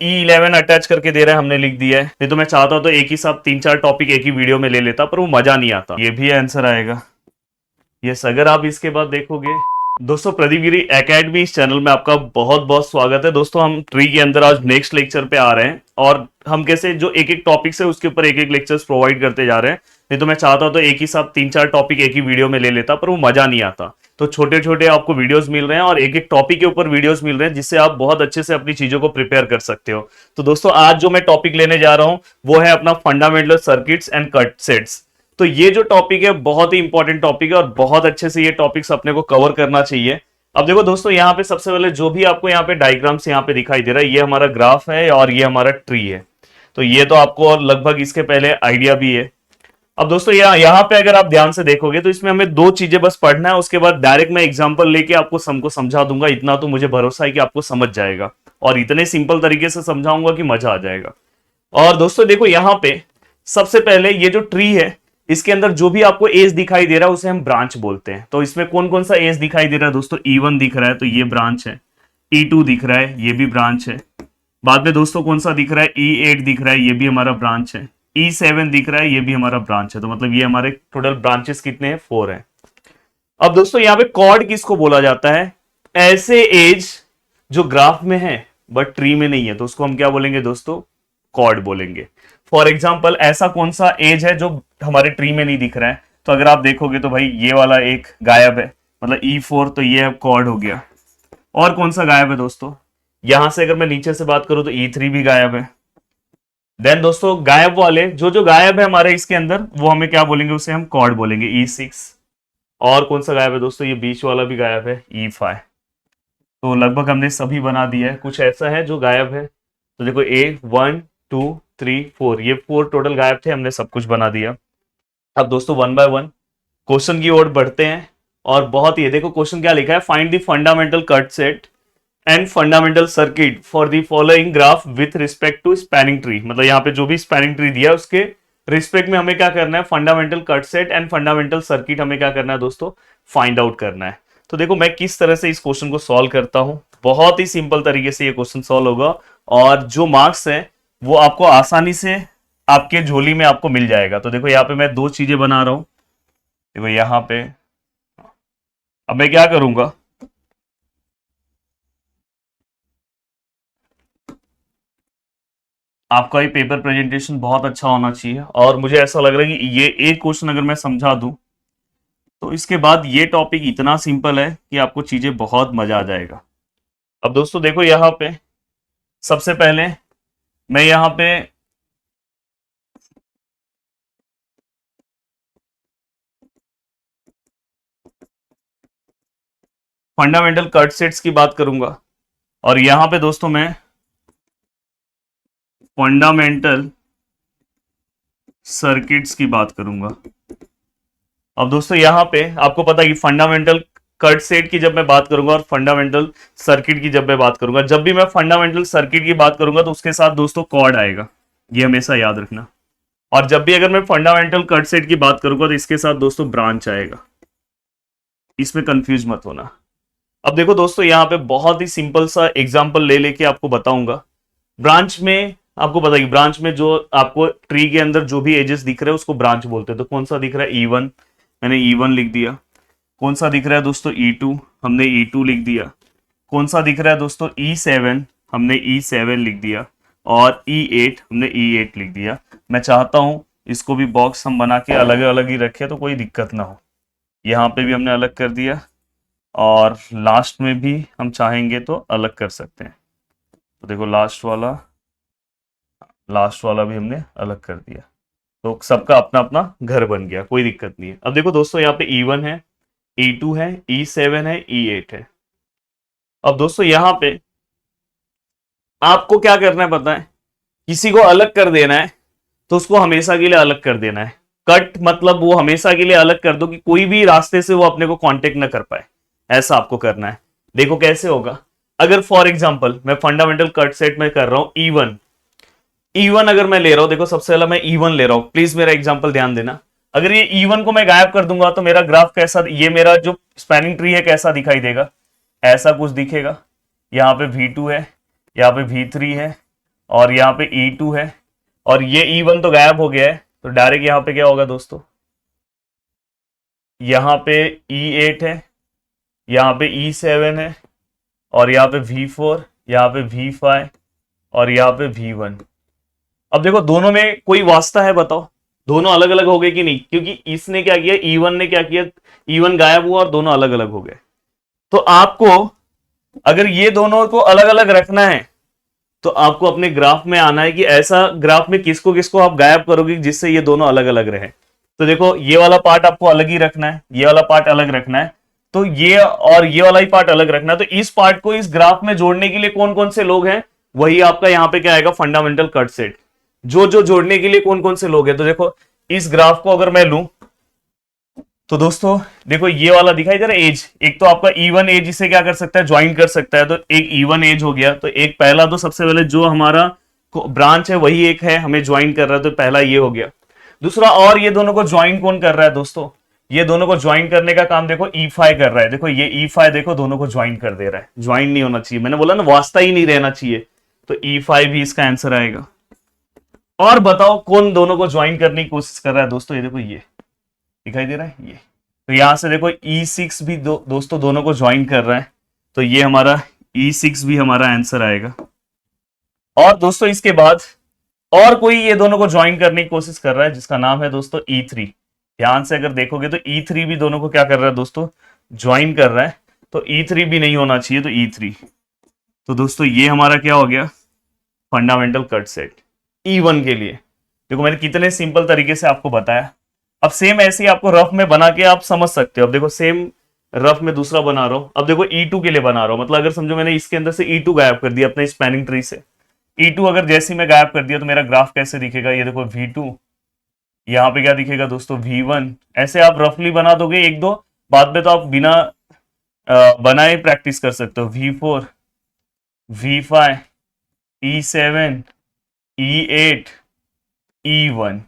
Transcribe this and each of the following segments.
E11 attach करके दे रहा है, हमने लिख दिया है। नहीं तो मैं चाहता तो एक ही साथ 3-4 टॉपिक एक ही वीडियो में ले लेता, पर वो मजा नहीं आता। ये भी आंसर आएगा। यस, अगर आप इसके बाद देखोगे दोस्तों, प्रदीप गिरी एकेडमी इस चैनल में आपका बहुत बहुत स्वागत है। दोस्तों हम ट्री के अंदर आज नेक्स्ट लेक्चर पे आ रहे हैं, और हम कैसे जो एक एक टॉपिक है उसके ऊपर एक एक लेक्चर्स प्रोवाइड करते जा रहे हैं। नहीं तो मैं चाहता तो एक ही साथ 3-4 टॉपिक एक ही वीडियो में ले लेता, पर वो मजा नहीं आता। तो छोटे छोटे आपको वीडियोस मिल रहे हैं और एक एक टॉपिक के ऊपर वीडियोस मिल रहे हैं, जिससे आप बहुत अच्छे से अपनी चीजों को प्रिपेयर कर सकते हो। तो दोस्तों आज जो मैं टॉपिक लेने जा रहा हूं वो है अपना fundamental circuits and cut sets. तो ये जो टॉपिक है बहुत ही इंपॉर्टेंट टॉपिक है और बहुत अच्छे से ये टॉपिक्स अपने को कवर करना चाहिए। अब देखो दोस्तों, यहाँ पे सबसे पहले जो भी आपको यहाँ पे डायग्राम्स यहाँ पे दिखाई दे रहा है, ये हमारा ग्राफ है और ये हमारा ट्री है। तो ये तो आपको और लगभग इसके पहले आइडिया भी है। अब दोस्तों यहाँ पे अगर आप ध्यान से देखोगे तो इसमें हमें दो चीजें बस पढ़ना है, उसके बाद डायरेक्ट मैं एग्जांपल लेके आपको सबको समझा दूंगा। इतना तो मुझे भरोसा है कि आपको समझ जाएगा, और इतने सिंपल तरीके से समझाऊंगा कि मजा आ जाएगा। और दोस्तों देखो, यहाँ पे सबसे पहले ये जो ट्री है, इसके अंदर जो भी आपको एज दिखाई दे रहा है उसे हम ब्रांच बोलते हैं। तो इसमें कौन कौन सा एज दिखाई दे रहा है दोस्तों? E1 दिख रहा है तो ये ब्रांच है, E2 दिख रहा है ये भी ब्रांच है। बाद में दोस्तों कौन सा दिख रहा है? E8 दिख रहा है, ये भी हमारा ब्रांच है। E7 दिख रहा है, ये भी हमारा ब्रांच है। तो मतलब ये हमारे टोटल ब्रांचेस कितने हैं? 4 हैं। अब दोस्तों यहाँ पे कॉर्ड किसको बोला जाता है? ऐसे एज जो ग्राफ में है बट ट्री में नहीं है, तो उसको हम क्या बोलेंगे दोस्तों? कॉर्ड बोलेंगे। फॉर एग्जाम्पल ऐसा कौन सा एज है जो हमारे ट्री में नहीं दिख रहा है? तो अगर आप देखोगे तो भाई ये वाला एक गायब है, मतलब E4, तो ये कॉर्ड हो गया। और कौन सा गायब है दोस्तों? यहां से अगर मैं नीचे से बात करूं तो E3 भी गायब है। देन दोस्तों गायब वाले जो गायब है हमारे इसके अंदर, वो हमें क्या बोलेंगे? उसे हम कॉर्ड बोलेंगे, E6। और कौन सा गायब है दोस्तों? ये बीच वाला भी गायब है, E5। तो लगभग हमने सभी बना दिया है। कुछ ऐसा है जो गायब है, तो देखो A1 2 3 4, ये 4 टोटल गायब थे, हमने सब कुछ बना दिया। अब दोस्तों 1 बाय 1 क्वेश्चन की ओर बढ़ते हैं। और बहुत ही देखो क्वेश्चन क्या लिखा है? Find the fundamental cut set and fundamental circuit for the following graph with respect to spanning tree. मतलब यहाँ पे जो भी स्पैनिंग ट्री दिया है उसके रिस्पेक्ट में हमें क्या करना है? Fundamental cut set and fundamental circuit हमें क्या करना है दोस्तों? फाइंड आउट करना है। तो देखो मैं किस तरह से इस क्वेश्चन को सॉल्व करता हूं। बहुत ही सिंपल तरीके से ये क्वेश्चन सॉल्व होगा, और जो मार्क्स है वो आपको आसानी से आपके झोली में आपको मिल जाएगा। तो देखो यहाँ पे मैं दो चीजें बना रहा हूं। देखो यहाँ पे अब मैं क्या करूंगा, आपका ये पेपर प्रेजेंटेशन बहुत अच्छा होना चाहिए, और मुझे ऐसा लग रहा है कि ये एक क्वेश्चन अगर मैं समझा दूं तो इसके बाद ये टॉपिक इतना सिंपल है कि आपको चीजें बहुत मजा आ जाएगा। अब दोस्तों देखो यहाँ पे सबसे पहले मैं यहाँ पे फंडामेंटल कट सेट्स की बात करूंगा, और यहां पे दोस्तों मैं फंडामेंटल सर्किट्स की बात करूंगा। अब दोस्तों यहां पे आपको पता है कि फंडामेंटल कट सेट की जब मैं बात करूंगा और फंडामेंटल सर्किट की जब मैं बात करूंगा, जब भी मैं फंडामेंटल सर्किट की बात करूंगा तो उसके साथ दोस्तों कॉर्ड आएगा, ये हमेशा याद रखना। और जब भी अगर मैं फंडामेंटल कट सेट की बात करूंगा तो इसके साथ दोस्तों ब्रांच आएगा, इसमें कंफ्यूज मत होना। अब देखो दोस्तों यहाँ पे बहुत ही सिंपल सा एग्जांपल ले लेके आपको बताऊंगा। ब्रांच में आपको पता है कि ब्रांच में जो आपको ट्री के अंदर जो भी एजेस दिख रहे हैं उसको ब्रांच बोलते हैं। तो कौन सा दिख रहा है? E1, मैंने E1 लिख दिया। कौन सा दिख रहा है दोस्तों? E2, हमने E2 लिख दिया। कौन सा दिख रहा है दोस्तों? E7, हमने E7 लिख दिया। और E8, हमने E8 लिख दिया। मैं चाहता हूं इसको भी बॉक्स हम बना के अलग अलग ही रखें तो कोई दिक्कत ना हो। यहाँ पे भी हमने अलग कर दिया, और लास्ट में भी हम चाहेंगे तो अलग कर सकते हैं। तो देखो लास्ट वाला भी हमने अलग कर दिया, तो सबका अपना अपना घर बन गया, कोई दिक्कत नहीं है। अब देखो दोस्तों यहाँ पे E1 है, E2 है, E7 है, E8 है। अब दोस्तों यहाँ पे आपको क्या करना है पता है? किसी को अलग कर देना है तो उसको हमेशा के लिए अलग कर देना है। कट मतलब वो हमेशा के लिए अलग कर दो कि कोई भी रास्ते से वो अपने को कांटेक्ट ना कर पाए, ऐसा आपको करना है। देखो कैसे होगा। अगर फॉर एग्जांपल मैं फंडामेंटल कट सेट में कर रहा हूं E1 अगर मैं ले रहा हूं, देखो सबसे पहले मैं E1 ले रहा हूं, प्लीज मेरा एग्जांपल ध्यान देना। अगर ये E1 को मैं गायब कर दूंगा तो मेरा ग्राफ कैसा, ये मेरा जो स्पैनिंग ट्री है कैसा दिखाई देगा? ऐसा कुछ दिखेगा। यहाँ पे V2 है, यहाँ पे V3 है, और यहाँ पे E2 है, और ये E1 तो गायब हो गया है, तो डायरेक्ट यहाँ पे क्या होगा दोस्तों, यहाँ पे E8 है, यहाँ पे E7 है, और यहाँ पे V4, यहाँ पे V5, और यहाँ पे V1। अब देखो दोनों में कोई वास्ता है बताओ, दोनों अलग अलग हो गए कि नहीं, क्योंकि इसने क्या किया, E1 ने क्या किया, E1 गायब हुआ और दोनों अलग अलग हो गए। तो आपको अगर ये दोनों को अलग अलग रखना है तो आपको अपने ग्राफ में आना है कि ऐसा ग्राफ में किसको किसको आप गायब करोगे जिससे ये दोनों अलग अलग रहे। तो देखो ये वाला पार्ट आपको अलग ही रखना है, ये वाला पार्ट अलग रखना है, तो ये और ये वाला ही पार्ट अलग रखना है। तो इस पार्ट को इस ग्राफ में जोड़ने के लिए कौन कौन से लोग हैं, वही आपका यहाँ पे क्या आएगा, फंडामेंटल कट सेट। जो जो जोड़ने के लिए कौन कौन से लोग हैं, तो देखो इस ग्राफ को अगर मैं लूं तो दोस्तों देखो ये वाला दिखाई दे रहा है एज, एक तो आपका E1 एज इसे क्या कर सकता है, ज्वाइन कर सकता है, तो एक E1 एज हो गया। तो एक पहला तो सबसे पहले जो हमारा ब्रांच है वही एक है, हमें ज्वाइन कर रहा है, तो पहला ये हो गया। दूसरा, और ये दोनों को ज्वाइन कौन कर रहा है दोस्तों, ये दोनों को ज्वाइन करने का काम देखो E5 कर रहा है। देखो ये E5 देखो दोनों को ज्वाइन कर दे रहा है, ज्वाइन नहीं होना चाहिए, मैंने बोला ना वास्ता ही नहीं रहना चाहिए, तो E5 भी इसका आंसर आएगा। और बताओ कौन दोनों को ज्वाइन करने की कोशिश कर रहा है दोस्तों, ये देखो ये दिखाई दे रहा है ये, तो यहां से देखो E6 भी दोस्तों दोनों को ज्वाइन कर रहा है, तो ये हमारा E6 भी हमारा आंसर आएगा। और दोस्तों इसके बाद और कोई ये दोनों को ज्वाइन करने की कोशिश कर रहा है जिसका नाम है दोस्तों E3। ध्यान से अगर देखोगे तो E3 भी दोनों को क्या कर रहा है दोस्तों, ज्वाइन कर रहा है, तो E3 भी नहीं होना चाहिए, तो E3। तो दोस्तों ये हमारा क्या हो गया, फंडामेंटल कट सेट E1 के लिए। देखो मैंने कितने सिंपल तरीके से आपको बताया। अब सेम ऐसे ही आपको रफ में बना के आप समझ सकते हो। अब देखो सेम रफ में दूसरा बना रहा हूं, अब देखो E2 के लिए बना रहा हूं, मतलब अगर समझो मैंने इसके अंदर से E2 गायब कर दिया अपने स्पैनिंग ट्री से, E2 अगर जैसे ही मैं गायब कर दिया तो मेरा ग्राफ कैसे दिखेगा, ये देखो V2, यहाँ पे क्या दिखेगा दोस्तों V1। ऐसे आप रफली बना दोगे एक दो, बाद में तो आप बिना बनाए प्रैक्टिस कर सकते हो। V4, V5, E7, E8, E1,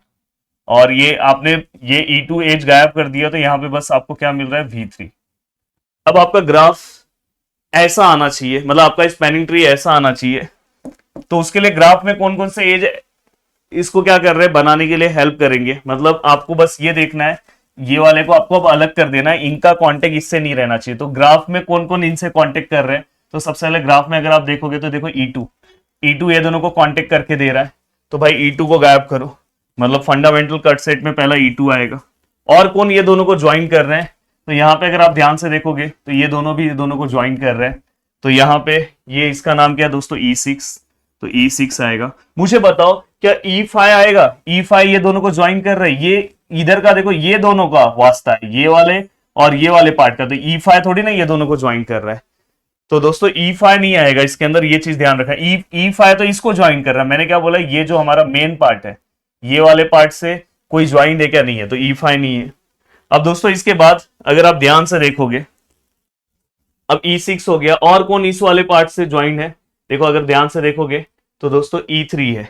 और ये आपने ये E2 एज गायब कर दिया, तो यहां पे बस आपको क्या मिल रहा है, V3। अब आपका ग्राफ ऐसा आना चाहिए, मतलब आपका स्पैनिंग ट्री ऐसा आना चाहिए। तो उसके लिए ग्राफ में कौन कौन से एज इसको क्या कर रहे हैं, बनाने के लिए हेल्प करेंगे। मतलब आपको बस ये देखना है, ये वाले को आपको अब अलग कर देना है, इनका कांटेक्ट इससे नहीं रहना चाहिए। तो ग्राफ में कौन कौन इनसे कांटेक्ट कर रहे हैं, तो सबसे पहले ग्राफ में अगर आप देखोगे तो देखो E2 ये दोनों को कांटेक्ट करके दे रहा है, तो भाई E2 को गायब करो, मतलब फंडामेंटल कट सेट में पहला E2 आएगा। और कौन ये दोनों को ज्वाइन कर रहे हैं, तो यहाँ पे अगर आप ध्यान से देखोगे तो ये दोनों भी ये दोनों को ज्वाइन कर रहे हैं, तो यहाँ पे ये इसका नाम क्या है दोस्तों, E6, तो E6 आएगा। मुझे बताओ क्या E5 आएगा, E5 ये दोनों को ज्वाइन कर रहे हैं, ये इधर का देखो ये दोनों का वास्ता है, ये वाले और ये वाले पार्ट का, तो E5 थोड़ी ना ये दोनों को ज्वाइन कर रहा है, तो दोस्तों E5 नहीं आएगा इसके अंदर, ये चीज ध्यान रखना। E5 तो इसको ज्वाइन कर रहा है, मैंने क्या बोला, ये जो हमारा मेन पार्ट है ये वाले पार्ट से कोई ज्वाइन है क्या, नहीं है, तो E5 नहीं है। अब दोस्तों इसके बाद अगर आप ध्यान से देखोगे, अब E6 हो गया, और कौन इस वाले पार्ट से ज्वाइन है, देखो अगर ध्यान से देखोगे तो दोस्तों E3 है।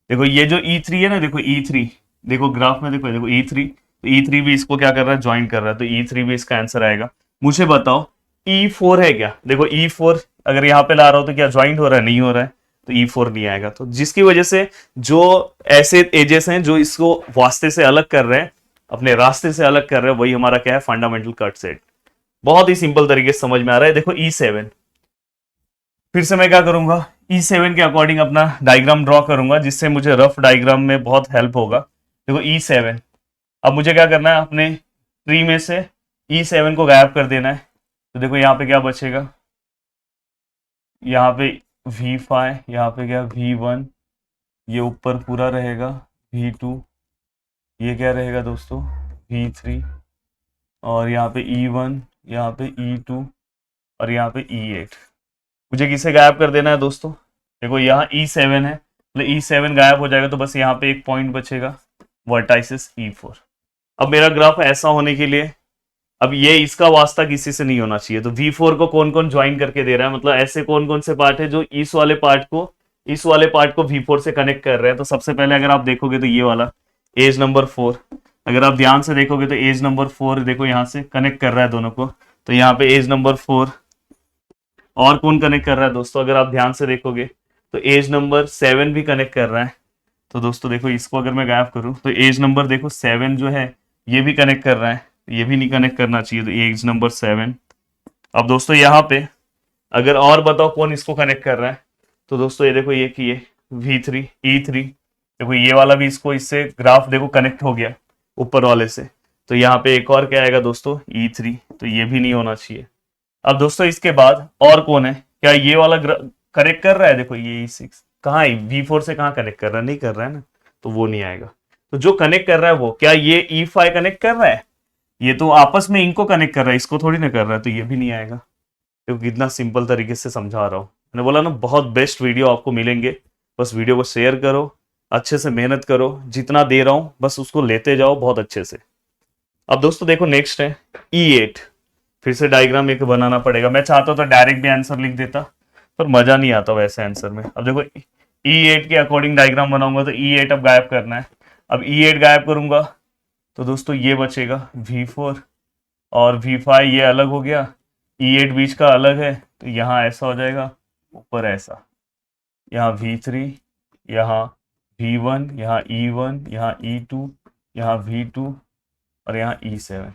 देखो ये जो E3 है ना, देखो E3, देखो ग्राफ में देखो E3, तो E3 भी इसको क्या कर रहा है, ज्वाइन कर रहा है, तो E3 भी इसका आंसर आएगा। मुझे बताओ E4 है क्या, देखो E4 अगर यहाँ पे ला रहा हो तो क्या ज्वाइन हो रहा है, नहीं हो रहा है, तो E4 नहीं आएगा। तो जिसकी वजह से जो ऐसे एजेस हैं जो इसको वास्ते से अलग कर रहे हैं, अपने रास्ते से अलग कर रहे हैं, वही हमारा क्या है, फंडामेंटल कट सेट। बहुत ही सिंपल तरीके से समझ में आ रहा है। देखो E7, फिर से मैं क्या करूंगा, E7 के अकॉर्डिंग अपना डायग्राम ड्रॉ करूंगा, जिससे मुझे रफ डायग्राम में बहुत हेल्प होगा। देखो E7, अब मुझे क्या करना है, अपने ट्री में से E7 को गायब कर देना है, तो देखो यहाँ पे क्या बचेगा, यहाँ पे V5, यहाँ पे क्या V1, ये ऊपर पूरा रहेगा V2, ये क्या रहेगा दोस्तों V3, और यहाँ पे E1, यहाँ पे E2, और यहाँ पे E8। मुझे किसे गायब कर देना है दोस्तों, देखो यहाँ E7 है, मतलब E7 गायब हो जाएगा, तो बस यहाँ पे एक पॉइंट बचेगा, वर्टाइसिस E4। अब मेरा ग्राफ ऐसा होने के लिए, अब ये इसका वास्ता किसी से नहीं होना चाहिए, तो V4 को कौन कौन ज्वाइन करके दे रहा है, मतलब ऐसे कौन कौन से पार्ट है जो इस वाले पार्ट को V4 से कनेक्ट कर रहे हैं। तो सबसे पहले अगर आप देखोगे तो ये वाला एज नंबर 4, अगर आप ध्यान से देखोगे तो एज नंबर 4 देखो यहाँ से कनेक्ट कर रहा है दोनों को, तो यहाँ पे एज नंबर 4। और कौन कनेक्ट कर रहा है दोस्तों, अगर आप ध्यान से देखोगे तो एज नंबर 7 भी कनेक्ट कर रहा है। तो दोस्तों देखो, इसको अगर मैं गायब करूं तो एज नंबर देखो 7 जो है ये भी कनेक्ट कर रहा है, ये भी नहीं कनेक्ट करना चाहिए, तो एज नंबर 7। अब दोस्तों यहाँ पे अगर और बताओ कौन इसको कनेक्ट कर रहा है, तो दोस्तों ये देखो, ये कि ये V3 E3, देखो ये वाला भी इसको, इससे ग्राफ देखो कनेक्ट हो गया ऊपर वाले से। तो यहाँ पे एक और क्या आएगा दोस्तों, E3, तो ये भी नहीं होना चाहिए। अब दोस्तों इसके बाद और कौन है, क्या ये वाला कनेक्ट कर रहा है, देखो ये E6 कहाँ है, V4 से कहाँ कनेक्ट कर रहा है, नहीं कर रहा है ना, तो वो नहीं आएगा। तो जो कनेक्ट कर रहा है वो, क्या ये E5 कनेक्ट कर रहा है, ये तो आपस में इनको कनेक्ट कर रहा है, इसको थोड़ी ना कर रहा है, तो ये भी नहीं आएगा। तो कितना सिंपल तरीके से समझा रहा हूँ, मैंने बोला ना बहुत बेस्ट वीडियो आपको मिलेंगे। बस वीडियो को शेयर करो, अच्छे से मेहनत करो, जितना दे रहा हूँ बस उसको लेते जाओ बहुत अच्छे से। अब दोस्तों देखो नेक्स्ट है E8। फिर से डायग्राम एक बनाना पड़ेगा, मैं चाहता तो डायरेक्ट भी आंसर लिख देता, पर मजा नहीं आता वैसे आंसर में। अब देखो E8 के अकॉर्डिंग डायग्राम बनाऊंगा, तो E8 अब गायब करना है। अब E8 गायब करूंगा तो दोस्तों ये बचेगा V4 और V5, ये अलग हो गया, E8 बीच का अलग है, तो यहाँ ऐसा हो जाएगा, ऊपर ऐसा, यहाँ V3, यहाँ V1, यहाँ E1, यहाँ E2, यहाँ V2 और यहाँ E7।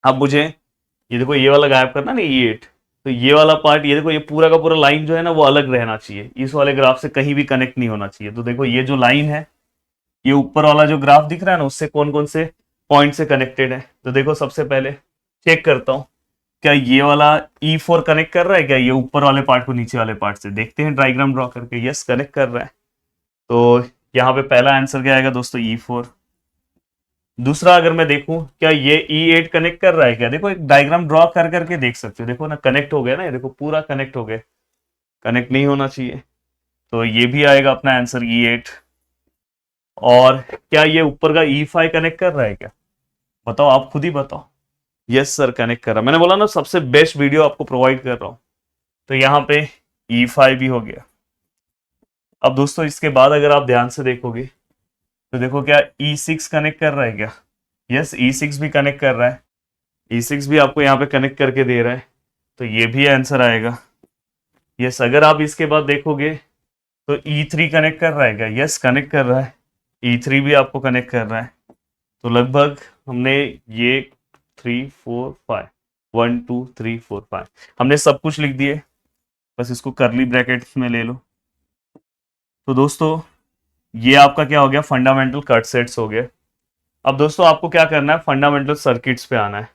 अब मुझे ये देखो ये वाला गायब करना ना E8, तो ये वाला पार्ट, ये देखो ये पूरा का पूरा लाइन जो है ना वो अलग रहना चाहिए, इस वाले ग्राफ से कहीं भी कनेक्ट नहीं होना चाहिए। तो देखो ये जो लाइन है, ये ऊपर वाला जो ग्राफ दिख रहा है ना, उससे कौन कौन से पॉइंट से कनेक्टेड है। तो देखो सबसे पहले चेक करता हूँ, क्या ये वाला E4 कनेक्ट कर रहा है क्या, ये ऊपर वाले पार्ट को नीचे वाले पार्ट से, देखते हैं डायग्राम ड्रॉ करके। यस, कनेक्ट कर रहा है। तो यहाँ पे पहला आंसर क्या आएगा दोस्तों, E4। दूसरा अगर मैं देखूं, क्या ये E8 कनेक्ट कर रहा है क्या, देखो एक डायग्राम ड्रॉ कर करके देख सकते हो, देखो ना कनेक्ट हो गया ना, ये देखो पूरा कनेक्ट हो गया, कनेक्ट नहीं होना चाहिए, तो ये भी आएगा अपना आंसर E8। और क्या ये ऊपर का E5 कनेक्ट कर रहा है क्या, बताओ, आप खुद ही बताओ। यस सर, कनेक्ट कर रहा है, मैंने बोला ना सबसे बेस्ट वीडियो आपको प्रोवाइड कर रहा हूं। तो यहाँ पे E5 भी हो गया। अब दोस्तों इसके बाद अगर आप ध्यान से देखोगे तो देखो क्या E6 कनेक्ट कर रहा है क्या, यस E6 भी कनेक्ट कर रहा है, E6 भी आपको यहाँ पे कनेक्ट करके दे रहा है, तो ये भी आंसर आएगा। यस, अगर आप इसके बाद देखोगे तो E3 कनेक्ट कर रहा है क्या, यस कनेक्ट कर रहा है, E3 भी आपको कनेक्ट कर रहा है। तो लगभग हमने ये 3 4 5 1 2 3 4 5 हमने सब कुछ लिख दिए, बस इसको करली ब्रैकेट्स में ले लो। तो दोस्तों ये आपका क्या हो गया, फंडामेंटल कट सेट्स हो गए। अब दोस्तों आपको क्या करना है, फंडामेंटल सर्किट्स पे आना है।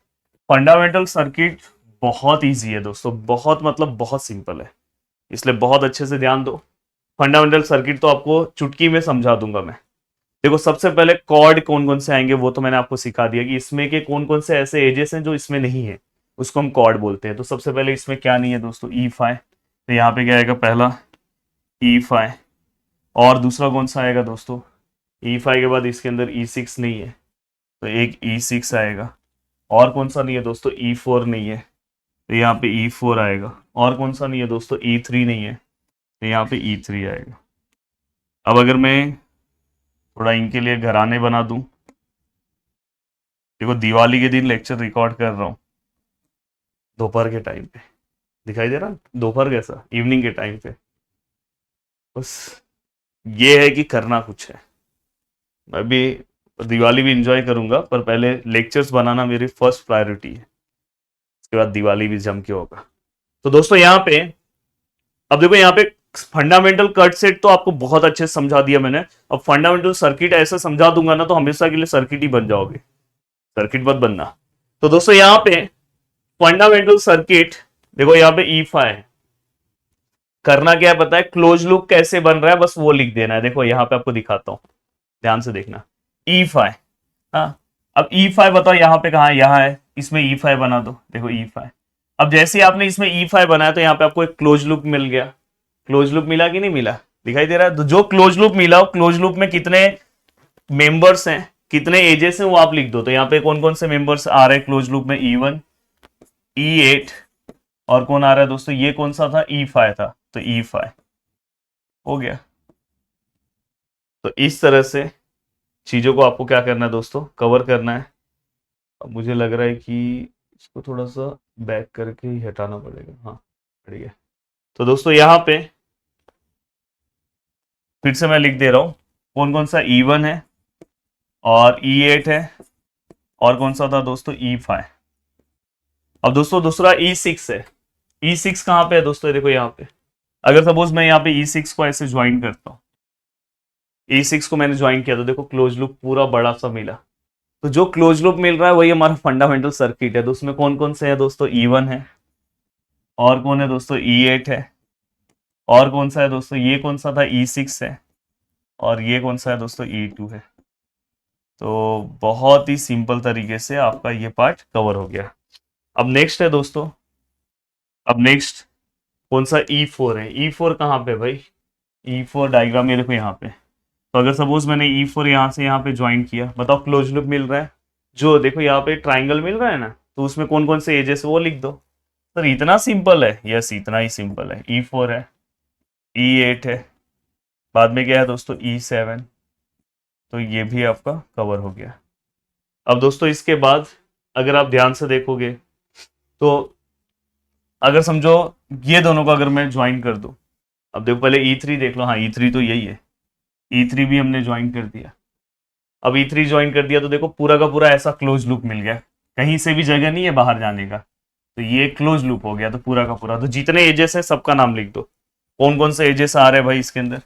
फंडामेंटल सर्किट बहुत इजी है दोस्तों, बहुत मतलब बहुत सिंपल है, इसलिए बहुत अच्छे से ध्यान दो। फंडामेंटल सर्किट तो आपको चुटकी में समझा दूंगा मैं। देखो सबसे पहले कॉर्ड कौन कौन से आएंगे वो तो मैंने आपको सिखा दिया कि इसमें के कौन कौन से ऐसे एजेस हैं जो इसमें नहीं है, उसको हम कॉर्ड बोलते हैं। तो सबसे पहले इसमें क्या नहीं है दोस्तों, E5, तो यहाँ पे क्या आएगा, पहला E5। और दूसरा कौन सा आएगा दोस्तों, E5 के बाद इसके अंदर E6 नहीं है, तो एक E6 आएगा। और कौन सा नहीं है दोस्तों, E4 नहीं है, तो यहाँ पे E4 आएगा। और कौन सा नहीं है दोस्तों, E3 नहीं है, तो यहाँ पे E3 आएगा। अब अगर मैं थोड़ा इनके लिए घराने बना दूं, देखो दिवाली के दिन लेक्चर रिकॉर्ड कर रहा हूँ दोपहर के टाइम पे, दिखाई दे रहा, दोपहर कैसा, इवनिंग के टाइम पे। बस ये है कि करना कुछ है, मैं भी दिवाली भी इंजॉय करूंगा, पर पहले लेक्चर्स बनाना मेरी फर्स्ट प्रायोरिटी है, उसके बाद दिवाली भी जम के होगा। तो दोस्तों यहाँ पे अब देखो, यहाँ पे फंडामेंटल कट सेट तो आपको बहुत अच्छे से समझा दिया मैंने। अब फंडामेंटल सर्किट ऐसा समझा दूंगा ना तो हमेशा के लिए सर्किट ही बन जाओगे, सर्किट मत बनना। तो दोस्तों यहाँ पे फंडामेंटल सर्किट देखो, यहाँ पे E5 है, करना क्या है पता है, क्लोज लूप कैसे बन रहा है बस वो लिख देना है। देखो यहाँ पे आपको दिखाता हूं, ध्यान से देखना, E5। हाँ, अब E5 बताओ यहाँ पे कहाँ है, यहाँ है, इसमें E5 बना दो, देखो E5। अब जैसे ही आपने इसमें E5 बनाया तो यहाँ पे आपको एक क्लोज लूप मिल गया। क्लोज लूप मिला कि नहीं मिला, दिखाई दे रहा है। तो जो क्लोज लूप मिला, क्लोज लूप में कितने मेंबर्स हैं, कितने एजेस हैं वो आप लिख दो। तो यहाँ पे कौन कौन से मेंबर्स आ रहे हैं क्लोज लूप में, E1, E8 और कौन आ रहा है दोस्तों, ये कौन सा था, E5 था, तो E5 हो गया। तो इस तरह से चीजों को आपको क्या करना है दोस्तों, कवर करना है। अब मुझे लग रहा है कि इसको थोड़ा सा बैक करके ही हटाना पड़ेगा, हाँ बढ़िया। तो दोस्तों यहाँ पे फिर से मैं लिख दे रहा हूं कौन कौन सा E1 है और E8 है और कौन सा था दोस्तों E5। अब दोस्तों दूसरा E6 है। E6 कहां पे है दोस्तों, देखो यहाँ पे। अगर सपोज मैं यहाँ पे E6 को ऐसे ज्वाइन करता हूँ, E6 को मैंने ज्वाइन किया तो देखो क्लोज लूप पूरा बड़ा सा मिला। तो जो क्लोज लूप मिल रहा है वही हमारा फंडामेंटल सर्किट है। तो उसमें कौन कौन से है दोस्तों, E1 है और कौन है दोस्तों E8 है और कौन सा है दोस्तों, ये कौन सा था E6 है और ये कौन सा है दोस्तों E2 है। तो बहुत ही सिंपल तरीके से आपका ये पार्ट कवर हो गया। अब नेक्स्ट है दोस्तों, अब नेक्स्ट कौन सा E4 है। E4 कहाँ पे भाई, E4 डायग्राम ये देखो यहाँ पे। तो अगर सपोज मैंने E4 यहाँ से यहाँ पे ज्वाइन किया, बताओ क्लोज लूप मिल रहा है। जो देखो यहाँ पे ट्राइंगल मिल रहा है ना, तो उसमें कौन कौन से एजेस वो लिख दो। सर इतना सिंपल है, यस इतना ही सिंपल है। E4 है, E8 है, बाद में क्या है दोस्तों E7। तो ये भी आपका कवर हो गया। अब दोस्तों इसके बाद अगर आप ध्यान से देखोगे तो अगर समझो ये दोनों को अगर मैं ज्वाइन कर दूं, अब देखो पहले E3 देख लो, हाँ E3 तो यही है, E3 भी हमने ज्वाइन कर दिया। अब E3 ज्वाइन कर दिया तो देखो पूरा का पूरा ऐसा क्लोज लूप मिल गया, कहीं से भी जगह नहीं है बाहर जाने का। तो ये क्लोज लूप हो गया तो पूरा का पूरा। तो जितने एजेस है सबका नाम लिख दो। कौन कौन से एजेस आ रहे हैं भाई इसके अंदर,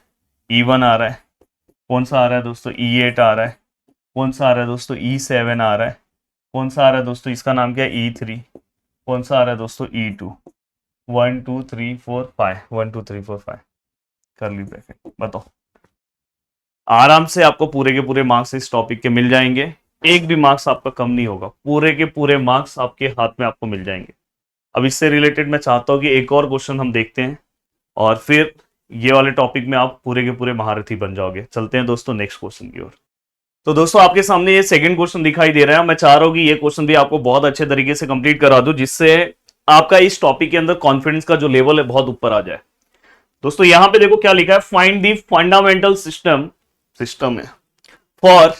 E1 आ रहा है, कौन सा आ रहा है दोस्तों E8 आ रहा है, कौन सा आ रहा है दोस्तों E7 आ रहा है, कौन सा आ रहा है दोस्तों इसका नाम क्या है E3, कौन सा आ रहा है दोस्तों E2। 1 2 3 4 5, 1 2 3 4 5 curly bracket. बताओ आराम से आपको पूरे के पूरे मार्क्स इस टॉपिक के मिल जाएंगे, एक भी मार्क्स आपका कम नहीं होगा, पूरे के पूरे मार्क्स आपके हाथ में आपको मिल जाएंगे। अब इससे रिलेटेड मैं चाहता हूं कि एक और क्वेश्चन हम देखते हैं और फिर ये वाले टॉपिक में आप पूरे के पूरे महारथी बन जाओगे। चलते हैं दोस्तों नेक्स्ट क्वेश्चन की ओर। तो दोस्तों आपके सामने ये सेकंड क्वेश्चन दिखाई दे रहा है। मैं चाह रहा हूं कि ये क्वेश्चन भी आपको बहुत अच्छे तरीके से कंप्लीट करा दूं, जिससे आपका इस टॉपिक के अंदर कॉन्फिडेंस का जो लेवल है बहुत ऊपर आ जाए। दोस्तों यहां पे देखो क्या लिखा है, फाइंड दी फंडामेंटल सिस्टम है for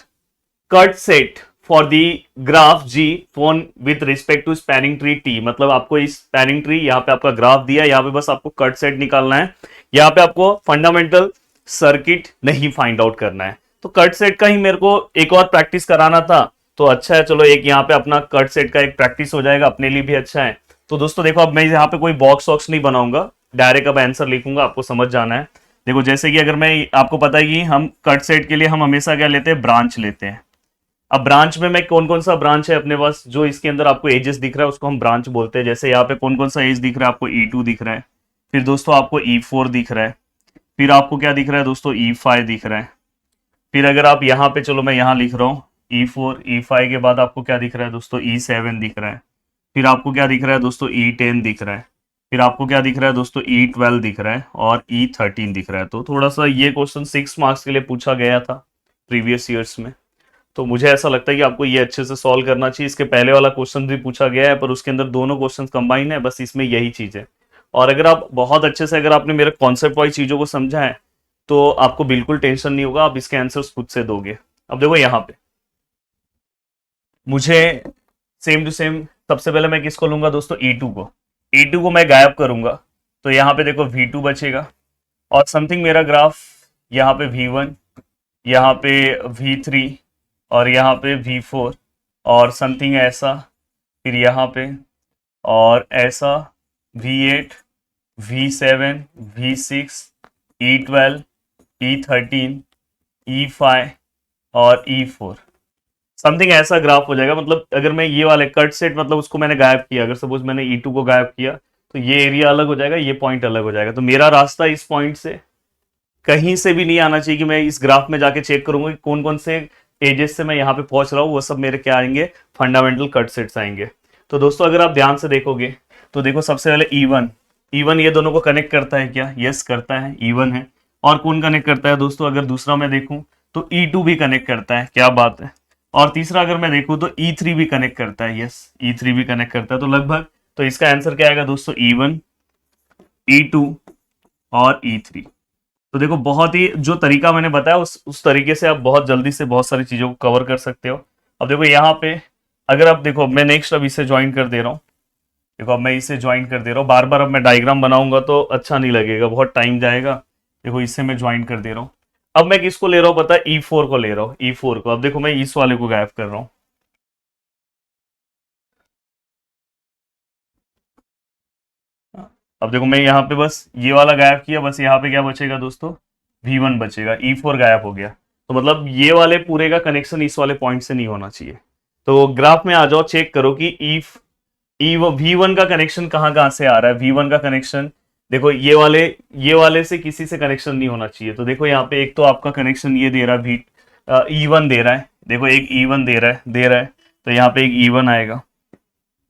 cut set for the graph G phone with respect to spanning tree T. मतलब आपको इस स्पैनिंग ट्री, यहाँ पे आपका ग्राफ दिया, यहाँ पे बस आपको कट सेट निकालना है, यहाँ पे आपको फंडामेंटल सर्किट नहीं फाइंड आउट करना है। तो कट सेट का ही मेरे को एक और प्रैक्टिस कराना था, तो अच्छा है चलो एक यहाँ पे अपना कट सेट का एक प्रैक्टिस हो जाएगा, अपने लिए भी अच्छा है। तो दोस्तों देखो अब मैं यहाँ पे कोई बॉक्स वॉक्स नहीं बनाऊंगा, डायरेक्ट अब आंसर लिखूंगा, आपको समझ जाना है। देखो जैसे कि अगर मैं, आपको पता है कि हम कट सेट के लिए हम हमेशा क्या लेते हैं, ब्रांच लेते हैं। अब ब्रांच में मैं कौन कौन सा ब्रांच है अपने पास, जो इसके अंदर आपको एजेस दिख रहा है उसको हम ब्रांच बोलते हैं। जैसे यहाँ पे कौन कौन सा एज दिख रहा है आपको, E2 दिख रहा है, फिर दोस्तों आपको E4 दिख रहा है, फिर आपको क्या दिख रहा है दोस्तों E5 दिख रहा है। फिर अगर आप यहाँ पे, चलो मैं यहाँ लिख रहा हूँ E4, E5 के बाद आपको क्या दिख रहा है दोस्तों E7 दिख रहा है, फिर आपको क्या दिख रहा है दोस्तों E10 दिख रहा है, फिर आपको क्या दिख रहा है दोस्तों E12 दिख रहा है और E13 दिख रहा है। तो थोड़ा सा ये क्वेश्चन 6 मार्क्स के लिए पूछा गया था प्रीवियस ईयर्स में, तो मुझे ऐसा लगता है कि आपको ये अच्छे से सॉल्व करना चाहिए। इसके पहले वाला क्वेश्चन भी पूछा गया है पर उसके अंदर दोनों क्वेश्चन कंबाइन है, बस इसमें यही चीज है। और अगर आप बहुत अच्छे से, अगर आपने मेरे कॉन्सेप्ट वाइज चीजों को समझा है तो आपको बिल्कुल टेंशन नहीं होगा, आप इसके आंसर्स खुद से दोगे। अब देखो यहाँ पे मुझे सेम टू सेम, सबसे पहले मैं किसको लूंगा दोस्तों, E2 को। E2 को मैं गायब करूंगा तो यहाँ पे देखो V2 बचेगा और समथिंग मेरा ग्राफ यहाँ पे V1, यहाँ पे V3 और यहाँ पे V4 और समथिंग ऐसा, फिर यहाँ पे और ऐसा V8, V7, V6, E12, E13, E5 और E4, समथिंग ऐसा ग्राफ हो जाएगा। मतलब अगर मैं ये वाले कट सेट, मतलब उसको मैंने गायब किया, अगर सपोज मैंने E2 को गायब किया तो ये एरिया अलग हो जाएगा, ये पॉइंट अलग हो जाएगा। तो मेरा रास्ता इस पॉइंट से कहीं से भी नहीं आना चाहिए कि मैं इस ग्राफ में जाके चेक करूंगा कि कौन कौन से एजेस से मैं यहाँ पे पहुंच रहा हूँ, वो सब मेरे क्या आएंगे, फंडामेंटल कट सेट्स आएंगे। तो दोस्तों अगर आप ध्यान से देखोगे तो देखो सबसे पहले E1 ये दोनों को कनेक्ट करता है क्या, यस करता है, E1 है। और कौन कनेक्ट करता है दोस्तों, अगर दूसरा मैं देखूं तो E2 भी कनेक्ट करता है, क्या बात है। और तीसरा अगर मैं देखूं तो E3 भी कनेक्ट करता है, यस E3 भी कनेक्ट करता है। तो लगभग, तो इसका आंसर क्या आएगा दोस्तों, E1, E2 और E3। तो देखो बहुत ही, जो तरीका मैंने बताया उस तरीके से आप बहुत जल्दी से बहुत सारी चीजों को कवर कर सकते हो। अब देखो यहाँ पे अगर आप देखो, मैं नेक्स्ट अब इसे ज्वाइन कर दे रहा हूँ। देखो अब मैं इसे ज्वाइन कर दे रहा हूँ, बार बार अब मैं डायग्राम बनाऊंगा तो अच्छा नहीं लगेगा, बहुत टाइम जाएगा। देखो इससे मैं ज्वाइन कर दे रहा हूँ, अब मैं किसको ले रहा हूं पता है, E4 को ले रहा हूं, E4 को। अब देखो मैं इस वाले को गायब कर रहा हूं। अब देखो मैं यहाँ पे बस ये वाला गायब किया, बस यहाँ पे क्या बचेगा दोस्तों, V1 बचेगा, E4 गायब हो गया। तो मतलब ये वाले पूरे का कनेक्शन इस वाले पॉइंट से नहीं होना चाहिए। तो ग्राफ में आ जाओ, चेक करो कि ई V1 का कनेक्शन कहाँ कहाँ से आ रहा है। V1 का कनेक्शन देखो ये वाले से किसी से कनेक्शन नहीं होना चाहिए। तो देखो यहाँ पे एक तो आपका कनेक्शन ये दे रहा है, E1 दे रहा है, देखो एक E1 दे रहा है, तो यहाँ पे एक E1 आएगा।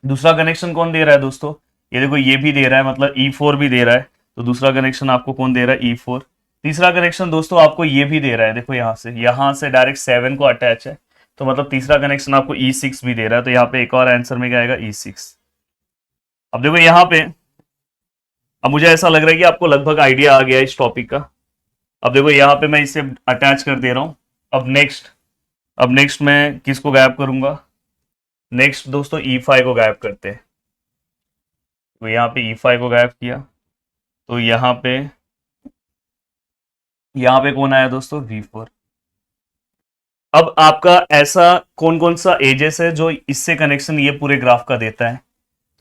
दूसरा कनेक्शन कौन दे रहा है दोस्तों, ये देखो ये भी दे रहा है, मतलब E4 भी दे रहा है। तो दूसरा कनेक्शन आपको कौन दे रहा है, E4। तीसरा कनेक्शन दोस्तों आपको ये भी दे रहा है, देखो यहाँ से डायरेक्ट 7 को अटैच है। तो मतलब तीसरा कनेक्शन आपको E6 भी दे रहा है। तो यहाँ पे एक और आंसर में क्या आएगा, E6। अब देखो यहाँ पे, अब मुझे ऐसा लग रहा है कि आपको लगभग आइडिया आ गया इस टॉपिक का। अब देखो यहाँ पे मैं इसे अटैच कर दे रहा हूँ। अब नेक्स्ट मैं किसको गायब करूंगा, नेक्स्ट दोस्तों E5 को गायब करते हैं। तो यहाँ पे E5 को गायब किया, तो यहाँ पे कौन आया दोस्तों, V4। अब आपका ऐसा कौन कौन सा एजेस है जो इससे कनेक्शन ये पूरे ग्राफ का देता है।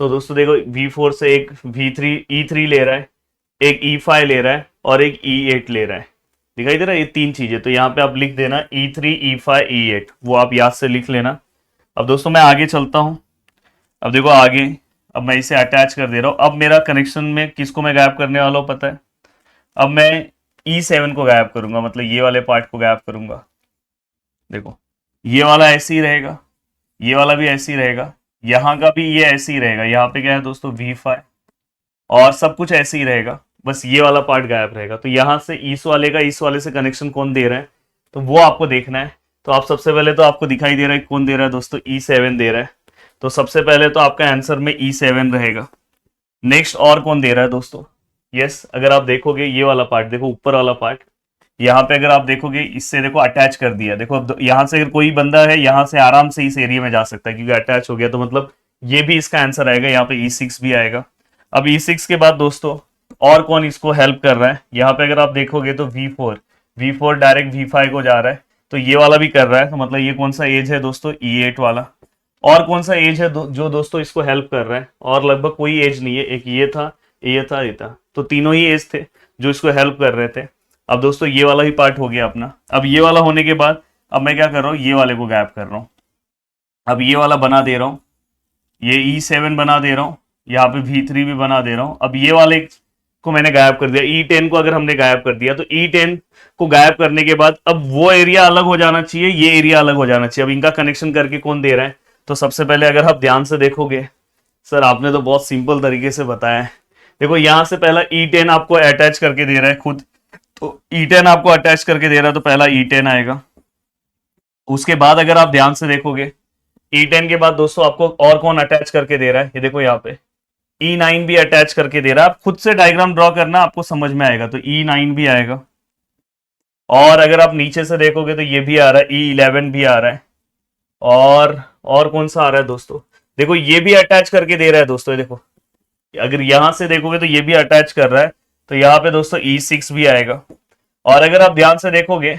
तो दोस्तों देखो V4 से एक V3 E3 ले रहा है, एक E5 ले रहा है और एक E8 ले रहा है। दिखाई दे रहा है ये तीन चीजें। तो यहाँ पे आप लिख देना E3 E5 E8, वो आप याद से लिख लेना। अब दोस्तों मैं आगे चलता हूँ। अब देखो आगे, अब मैं इसे अटैच कर दे रहा हूँ। अब मेरा कनेक्शन में किसको मैं गायब करने वाला हूँ पता है, अब मैं E7 को गायब करूंगा, मतलब ये वाले पार्ट को गायब करूंगा। देखो ये वाला ऐसे ही रहेगा, ये वाला भी ऐसे ही रहेगा, यहाँ का भी ये ऐसे ही रहेगा। यहाँ पे क्या है दोस्तों, V5, और सब कुछ ऐसे ही रहेगा, बस ये वाला पार्ट गायब रहेगा। तो यहाँ से इस वाले का इस वाले से कनेक्शन कौन दे रहा है, तो वो आपको देखना है। तो आप सबसे पहले तो आपको दिखाई दे रहा है कौन दे रहा है दोस्तों, E7 दे रहा है। तो सबसे पहले तो आपका आंसर में E7 रहेगा। नेक्स्ट और कौन दे रहा है दोस्तों, यस अगर आप देखोगे ये वाला पार्ट, देखो ऊपर वाला पार्ट, यहाँ पे अगर आप देखोगे इससे देखो अटैच कर दिया। देखो अब यहाँ से अगर कोई बंदा है यहाँ से आराम से इस एरिया में जा सकता है क्योंकि अटैच हो गया। तो मतलब ये भी इसका आंसर आएगा, यहाँ पे E6 भी आएगा। अब E6 के बाद दोस्तों और कौन इसको हेल्प कर रहा है, यहाँ पे अगर आप देखोगे तो V4 डायरेक्ट V5 को जा रहा है, तो ये वाला भी कर रहा है। तो मतलब ये कौन सा एज है दोस्तों, E8 वाला। और कौन सा एज है जो दोस्तों इसको हेल्प कर रहा है, और लगभग कोई एज नहीं है, एक ये था, ये था, तो तीनों ही एज थे जो इसको हेल्प कर रहे थे। अब दोस्तों ये वाला ही पार्ट हो गया अपना। अब ये वाला होने के बाद अब मैं क्या कर रहा हूँ, ये वाले को गायब कर रहा हूँ। अब ये वाला बना दे रहा हूँ, ये E7 बना दे रहा हूँ, यहाँ पे V3 भी बना दे रहा हूँ। अब ये वाले को मैंने गायब कर दिया, E10 को अगर हमने गायब कर दिया, तो E10 को गायब करने के बाद अब वो एरिया अलग हो जाना चाहिए, ये एरिया अलग हो जाना चाहिए। अब इनका कनेक्शन करके कौन दे रहा है, तो सबसे पहले अगर आप ध्यान से देखोगे, सर आपने तो बहुत सिंपल तरीके से बताया है। देखो यहाँ से पहला E10 आपको अटैच करके दे रहा है खुद, तो E10 आपको अटैच करके दे रहा है, तो पहला E10 आएगा। उसके बाद अगर आप ध्यान से देखोगे E10 के बाद दोस्तों आपको और कौन अटैच करके दे रहा है, ये देखो यहाँ पे E9 भी अटैच करके दे रहा है। आप खुद से डायग्राम ड्रॉ करना, आपको समझ में आएगा। तो E9 भी आएगा, और अगर आप नीचे से देखोगे तो ये भी आ रहा है, E11 भी आ रहा है, और कौन सा आ रहा है दोस्तों, देखो ये भी अटैच करके दे रहा है दोस्तों। ये देखो अगर यहां से देखोगे तो ये भी अटैच कर रहा है, तो यहाँ पे दोस्तों E6 भी आएगा। और अगर आप ध्यान से देखोगे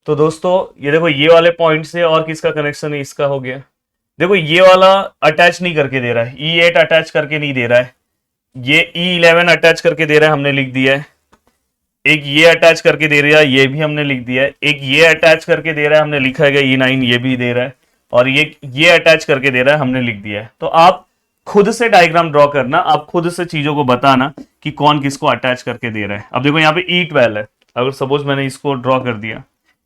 तो दोस्तों ये देखो ये वाले पॉइंट से और किसका कनेक्शन है, इसका हो गया। देखो ये वाला अटैच नहीं करके दे रहा है, E8 अटैच करके नहीं दे रहा है, ये E11 अटैच करके दे रहा है, हमने लिख दिया है। एक ये अटैच करके दे रहा है, ये भी हमने लिख दिया है। एक ये अटैच करके दे रहा है, हमने लिखा है E9, ये भी दे रहा है। और ये अटैच करके दे रहा है, हमने लिख दिया है। तो आप खुद से डायग्राम ड्रॉ करना, आप खुद से चीजों को बताना कि कौन किसको अटैच करके दे रहा है। अब देखो यहाँ पे E12 है, अगर सपोज मैंने इसको ड्रॉ कर दिया,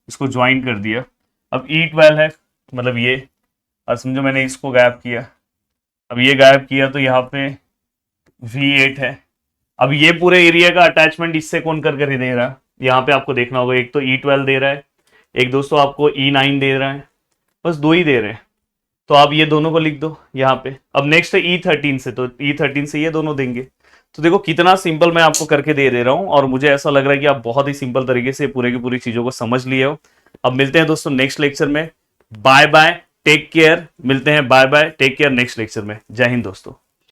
इसको ज्वाइन कर दिया, अब E12 है, मतलब ये, और समझो मैंने इसको गायब किया, अब ये गायब किया, तो यहाँ पे V8 है। अब ये पूरे एरिया का अटैचमेंट इससे कौन कर कर दे रहा है, यहाँ पे आपको देखना होगा। एक तो E12 दे रहा है, एक दोस्तों आपको E9 दे रहा है, बस दो ही दे रहे हैं। तो आप ये दोनों को लिख दो यहाँ पे। अब नेक्स्ट है E13 से, तो E13 से ये दोनों देंगे। तो देखो कितना सिंपल मैं आपको करके दे रहा हूँ, और मुझे ऐसा लग रहा है कि आप बहुत ही सिंपल तरीके से पूरे की पूरी चीजों को समझ लिए हो। अब मिलते हैं दोस्तों नेक्स्ट लेक्चर में। बाय बाय, टेक केयर, मिलते हैं, bye bye, take care next lecture में। जय हिंद दोस्तों।